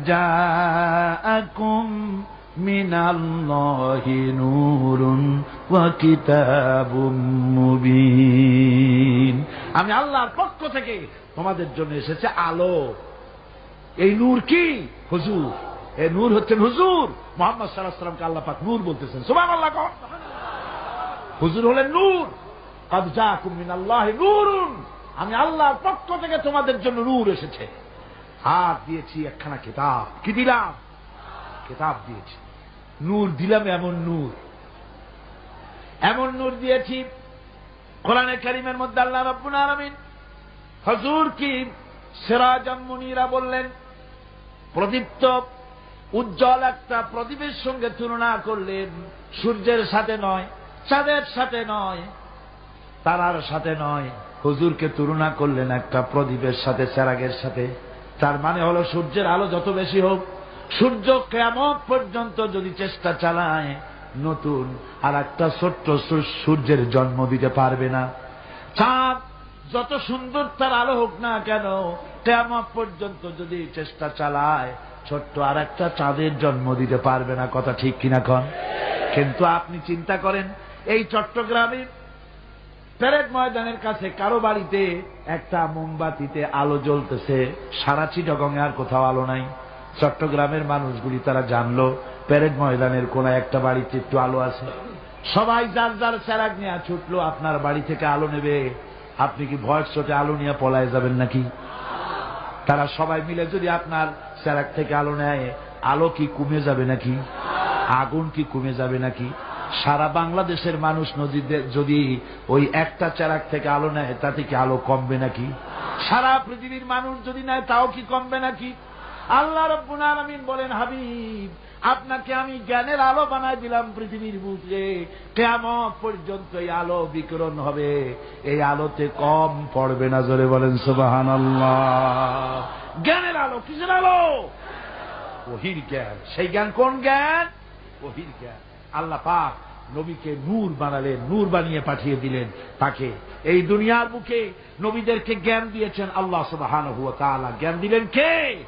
জাআকুম মিনাল্লাহি নূরুন ওয়া কিতাবুম মুবিন। আমি আল্লাহর পক্ষ থেকে তোমাদের জন্য এসেছে আলো। এই নূর কি? হুজুর। এই নূর হচ্ছেন হুজুর মুহাম্মদ সাল্লাল্লাহু আলাইহি ওয়াসাল্লামকে আল্লাহ পাক নূর বলতেছেন। সুবহানাল্লাহ। হুজুর হলেন নূর। কাদ জাআকুম মিনাল্লাহি নূরুন, আমি আল্লাহর পক্ষ থেকে তোমাদের জন্য নূর এসেছে। আর দিয়েছি একখানা কিতাব। কি দিলাম? কিতাব দিয়েছি। নূর দিলাম, এমন নূর, এমন নূর দিয়েছি। কোরআনে কারীমের মধ্যে আল্লাহ রাব্বুল আলামিন হুজুর কি সিরাজাম মুনীরা বললেন। প্রদীপ্ত উজ্জ্বল একটা প্রদীপের সঙ্গে তুলনা করলেন। সূর্যের সাথে নয়, চাঁদের সাথে নয়, তারার সাথে নয়, হুজুরকে তুলনা করলেন একটা প্রদীপের সাথে, চেরাগের সাথে। তার মানে হলো সূর্যের আলো যত বেশি হোক, সূর্য কিয়ামত পর্যন্ত যদি চেষ্টা চালায়, নতুন আর একটা ছোট্ট সূর্যের জন্ম দিতে পারবে না। চাঁদ যত সুন্দর তার আলো হোক না কেন, কিয়ামত পর্যন্ত যদি চেষ্টা চালায়, ছোট্ট আর একটা চাঁদের জন্ম দিতে পারবে না। কথা ঠিক কিনা কন? কিন্তু আপনি চিন্তা করেন, এই চট্টগ্রামের প্যারেড ময়দানের কাছে কারো বাড়িতে একটা মোমবাতিতে আলো জ্বলতেছে, সারা চিটাগং আর কোথাও আলো নাই। চট্টগ্রামের মানুষগুলি তারা জানলো প্যারেড ময়দানের কোন একটা বাড়িতে একটু আলো আছে। সবাই যার যার চেরাগ নিয়ে ছুটলো আপনার বাড়ি থেকে আলো নেবে। আপনি কি ভয়ের চোটে আলো নিয়ে পলায় যাবেন নাকি? তারা সবাই মিলে যদি আপনার চেরাগ থেকে আলো নেয়, আলো কি কমে যাবে নাকি? আগুন কি কমে যাবে নাকি? সারা বাংলাদেশের মানুষ নদীতে যদি ওই একটা চেরাগ থেকে আলো নেয়, তাতে কি আলো কমবে নাকি? সারা পৃথিবীর মানুষ যদি নেয়, তাও কি কমবে নাকি? আল্লাহ রাব্বুল আলামিন বলেন, হাবিব আপনাকে আমি জ্ঞানের আলো বানাই দিলাম পৃথিবীর বুকে, কিয়ামত পর্যন্ত এই আলো বিকিরণ হবে, এই আলোতে কম পড়বে না। জোরে বলেন সুবহানাল্লাহ। জ্ঞানের আলো। কিসের আলো? ওহীর জ্ঞান। সেই জ্ঞান কোন জ্ঞান? ওহীর জ্ঞান। আল্লাহ পাক নবীকে নূর বানালেন, নূর বানিয়ে পাঠিয়ে দিলেন তাকে। এই দুনিয়ার বুকে নবীদেরকে জ্ঞান দিয়েছেন আল্লাহ সুবহানাহু ওয়া তাআলা। জ্ঞান দিলেন কে?